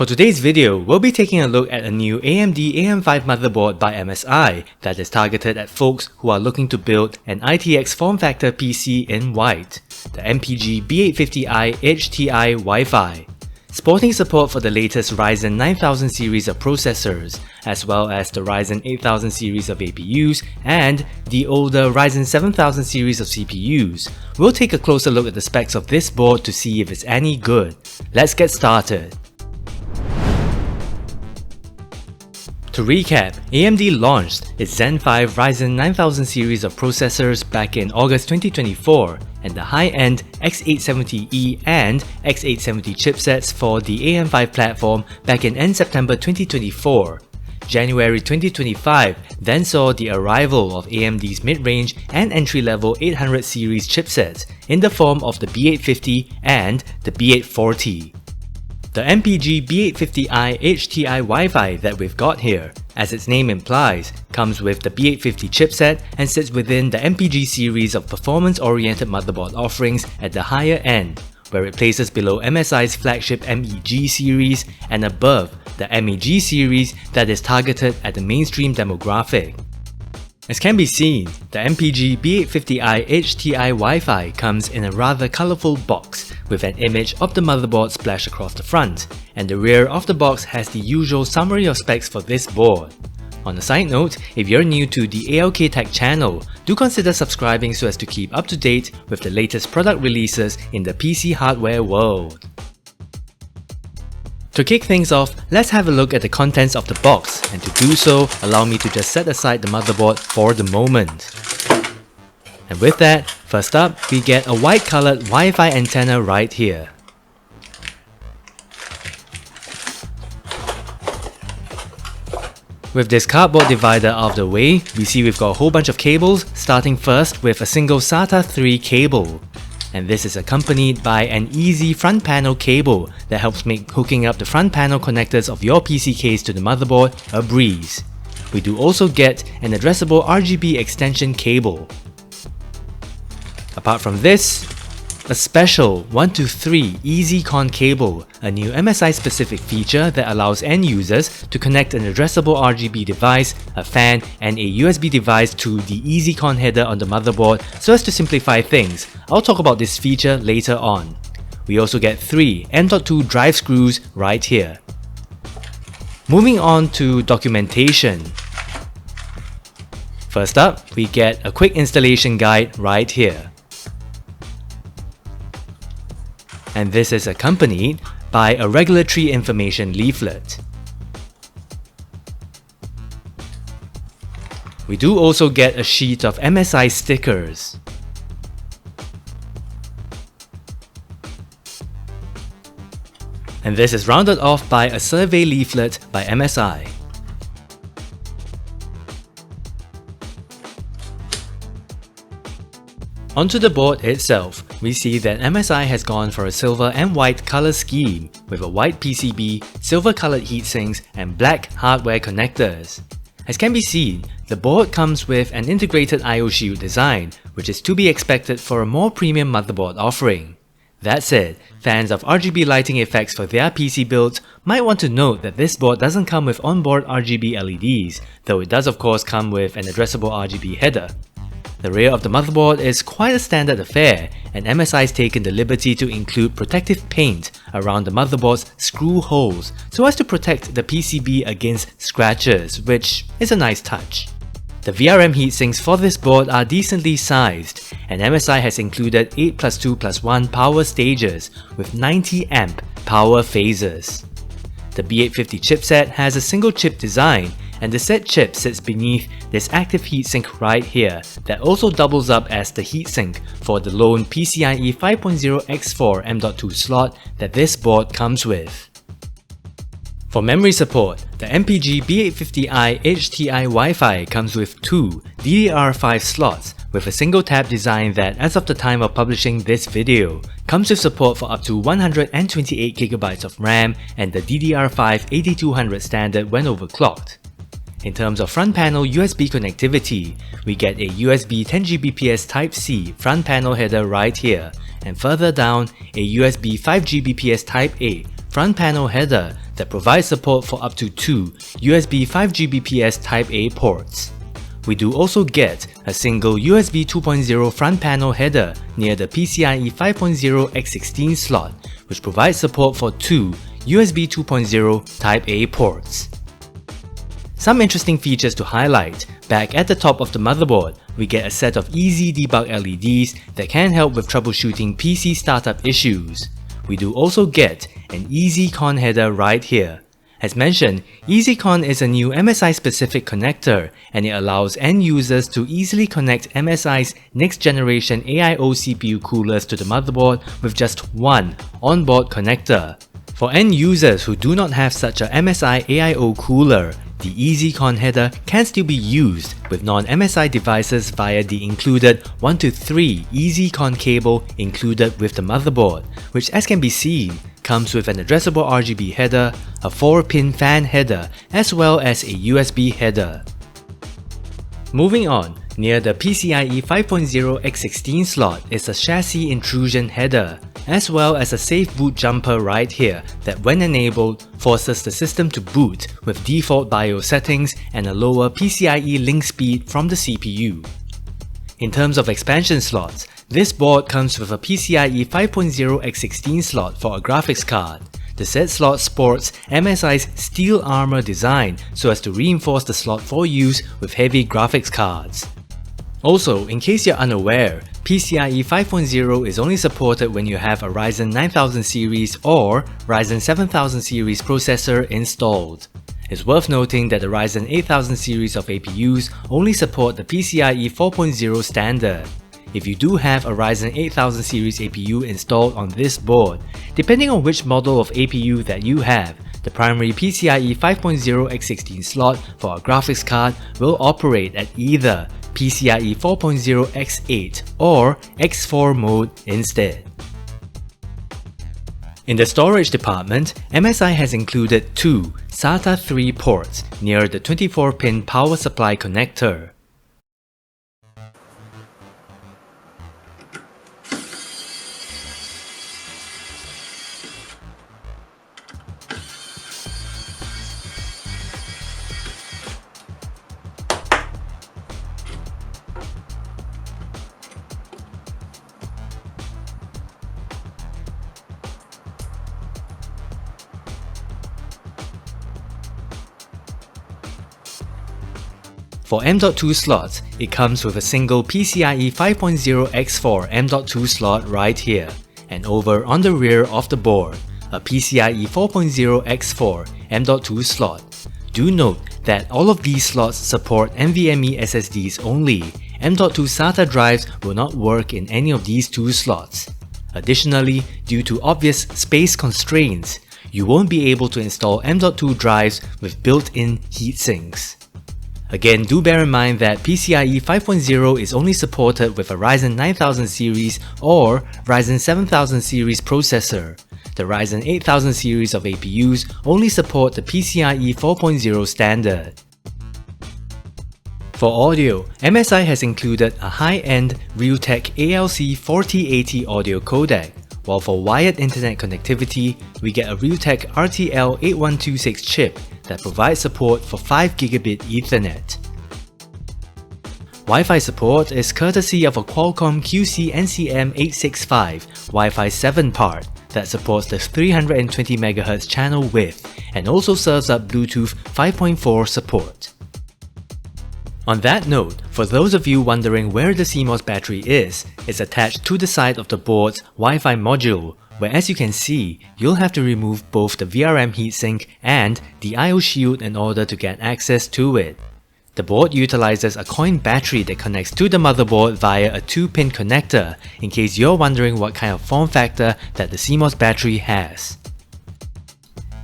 For today's video, we'll be taking a look at a new AMD AM5 motherboard by MSI that is targeted at folks who are looking to build an ITX form factor PC in white, the MPG B850I HTI Wi-Fi. Sporting support for the latest Ryzen 9000 series of processors, as well as the Ryzen 8000 series of APUs and the older Ryzen 7000 series of CPUs. We'll take a closer look at the specs of this board to see if it's any good. Let's get started. To recap, AMD launched its Zen 5 Ryzen 9000 series of processors back in August 2024 and the high-end X870E and X870 chipsets for the AM5 platform back in end September 2024. January 2025 then saw the arrival of AMD's mid-range and entry-level 800 series chipsets in the form of the B850 and the B840. The MPG B850I HTI Wi-Fi that we've got here, as its name implies, comes with the B850 chipset and sits within the MPG series of performance-oriented motherboard offerings at the higher end, where it places below MSI's flagship MEG series and above the MEG series that is targeted at the mainstream demographic. As can be seen, the MPG B850i HTI Wi-Fi comes in a rather colourful box with an image of the motherboard splashed across the front, and the rear of the box has the usual summary of specs for this board. On a side note, if you're new to the ALK Tech channel, do consider subscribing so as to keep up to date with the latest product releases in the PC hardware world. To kick things off, let's have a look at the contents of the box, and to do so, allow me to just set aside the motherboard for the moment. And with that, first up, we get a white coloured Wi-Fi antenna right here. With this cardboard divider out of the way, we see we've got a whole bunch of cables, starting first with a single SATA 3 cable. And this is accompanied by an easy front panel cable that helps make hooking up the front panel connectors of your PC case to the motherboard a breeze. We do also get an addressable RGB extension cable. Apart from this, a special 1-to-3 EasyCon cable, a new MSI specific feature that allows end users to connect an addressable RGB device, a fan, and a USB device to the EasyCon header on the motherboard so as to simplify things. I'll talk about this feature later on. We also get 3 M.2 drive screws right here. Moving on to documentation. First up, we get a quick installation guide right here. And this is accompanied by a regulatory information leaflet. We do also get a sheet of MSI stickers. And this is rounded off by a survey leaflet by MSI. Onto the board itself, we see that MSI has gone for a silver and white color scheme with a white PCB, silver colored heatsinks, and black hardware connectors. As can be seen, the board comes with an integrated I/O shield design, which is to be expected for a more premium motherboard offering. That said, fans of RGB lighting effects for their PC builds might want to note that this board doesn't come with onboard RGB LEDs, though it does of course come with an addressable RGB header. The rear of the motherboard is quite a standard affair, and MSI has taken the liberty to include protective paint around the motherboard's screw holes so as to protect the PCB against scratches, which is a nice touch. The VRM heatsinks for this board are decently sized, and MSI has included 8+2+1 power stages with 90 amp power phases. The B850 chipset has a single chip design, and the said chip sits beneath this active heatsink right here that also doubles up as the heatsink for the lone PCIe 5.0 X4 M.2 slot that this board comes with. For memory support, the MPG B850i HTI Wi-Fi comes with 2 DDR5 slots with a single tab design that, as of the time of publishing this video, comes with support for up to 128GB of RAM and the DDR5 8200 standard when overclocked. In terms of front panel USB connectivity, we get a USB 10Gbps Type-C front panel header right here, and further down, a USB 5Gbps Type-A front panel header that provides support for up to 2 USB 5Gbps Type A ports. We do also get a single USB 2.0 front panel header near the PCIe 5.0 X16 slot, which provides support for 2 USB 2.0 Type A ports. Some interesting features to highlight. Back at the top of the motherboard, we get a set of easy debug LEDs that can help with troubleshooting PC startup issues. We do also get an EasyCon header right here. As mentioned, EasyCon is a new MSI specific connector, and it allows end users to easily connect MSI's next generation AIO CPU coolers to the motherboard with just one onboard connector. For end users who do not have such a MSI AIO cooler, the EasyCon header can still be used with non-MSI devices via the included 1-to-3 EasyCon cable included with the motherboard, which, as can be seen, comes with an addressable RGB header, a 4-pin fan header, as well as a USB header. Moving on, near the PCIe 5.0 X16 slot is a chassis intrusion header, as well as a safe boot jumper right here that, when enabled, forces the system to boot with default BIOS settings and a lower PCIe link speed from the CPU. In terms of expansion slots, this board comes with a PCIe 5.0 X16 slot for a graphics card. The said slot sports MSI's steel armor design so as to reinforce the slot for use with heavy graphics cards. Also, in case you're unaware, PCIe 5.0 is only supported when you have a Ryzen 9000 series or Ryzen 7000 series processor installed. It's worth noting that the Ryzen 8000 series of APUs only support the PCIe 4.0 standard. If you do have a Ryzen 8000 series APU installed on this board, depending on which model of APU that you have, the primary PCIe 5.0 X16 slot for a graphics card will operate at either PCIe 4.0 X8 or X4 mode instead. In the storage department, MSI has included two SATA 3 ports near the 24-pin power supply connector. For M.2 slots, it comes with a single PCIe 5.0 X4 M.2 slot right here, and over on the rear of the board, a PCIe 4.0 X4 M.2 slot. Do note that all of these slots support NVMe SSDs only. M.2 SATA drives will not work in any of these two slots. Additionally, due to obvious space constraints, you won't be able to install M.2 drives with built-in heatsinks. Again, do bear in mind that PCIe 5.0 is only supported with a Ryzen 9000 series or Ryzen 7000 series processor. The Ryzen 8000 series of APUs only support the PCIe 4.0 standard. For audio, MSI has included a high-end Realtek ALC 4080 audio codec, while for wired internet connectivity, we get a Realtek RTL8126 chip that provides support for 5 Gigabit Ethernet. Wi-Fi support is courtesy of a Qualcomm QC-NCM865 Wi-Fi 7 part that supports the 320 MHz channel width and also serves up Bluetooth 5.4 support. On that note, for those of you wondering where the CMOS battery is, it's attached to the side of the board's Wi-Fi module, where, as you can see, you'll have to remove both the VRM heatsink and the I/O shield in order to get access to it. The board utilizes a coin battery that connects to the motherboard via a 2-pin connector, in case you're wondering what kind of form factor that the CMOS battery has.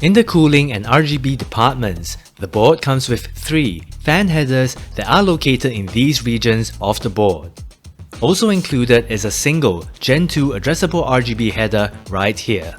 In the cooling and RGB departments, the board comes with 3 fan headers that are located in these regions of the board. Also included is a single Gen 2 addressable RGB header right here.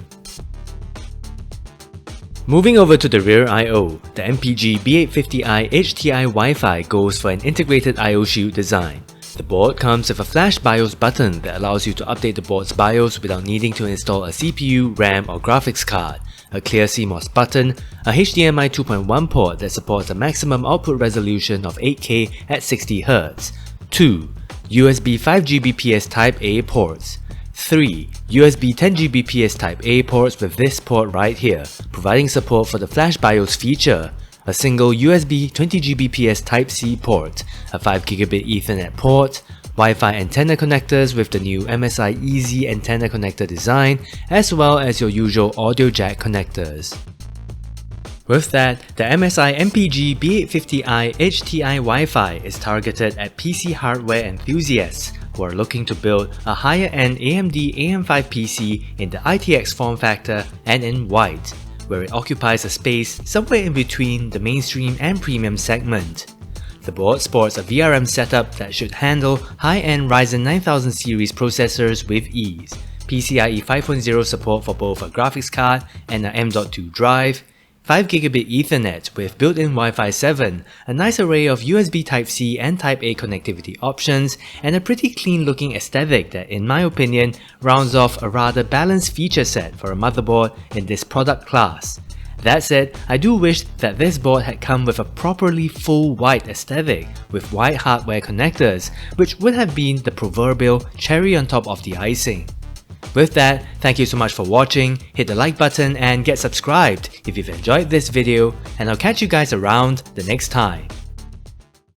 Moving over to the rear I/O, the MPG B850I HTI Wi-Fi goes for an integrated I/O shield design. The board comes with a flash BIOS button that allows you to update the board's BIOS without needing to install a CPU, RAM or graphics card, a clear CMOS button, a HDMI 2.1 port that supports a maximum output resolution of 8K at 60Hz, 2. USB 5Gbps Type A ports, 3. USB 10Gbps Type A ports with this port right here, providing support for the Flash BIOS feature, a single USB 20Gbps Type C port, a 5Gb Ethernet port, Wi-Fi antenna connectors with the new MSI Easy antenna connector design, as well as your usual audio jack connectors. With that, the MSI MPG B850I HTI Wi-Fi is targeted at PC hardware enthusiasts who are looking to build a higher-end AMD AM5 PC in the ITX form factor and in white, where it occupies a space somewhere in between the mainstream and premium segment. The board sports a VRM setup that should handle high-end Ryzen 9000 series processors with ease, PCIe 5.0 support for both a graphics card and an M.2 drive, 5Gb Ethernet with built-in Wi-Fi 7, a nice array of USB Type-C and Type-A connectivity options, and a pretty clean-looking aesthetic that, in my opinion, rounds off a rather balanced feature set for a motherboard in this product class. That said, I do wish that this board had come with a properly full white aesthetic with white hardware connectors, which would have been the proverbial cherry on top of the icing. With that, thank you so much for watching, hit the like button and get subscribed if you've enjoyed this video, and I'll catch you guys around the next time.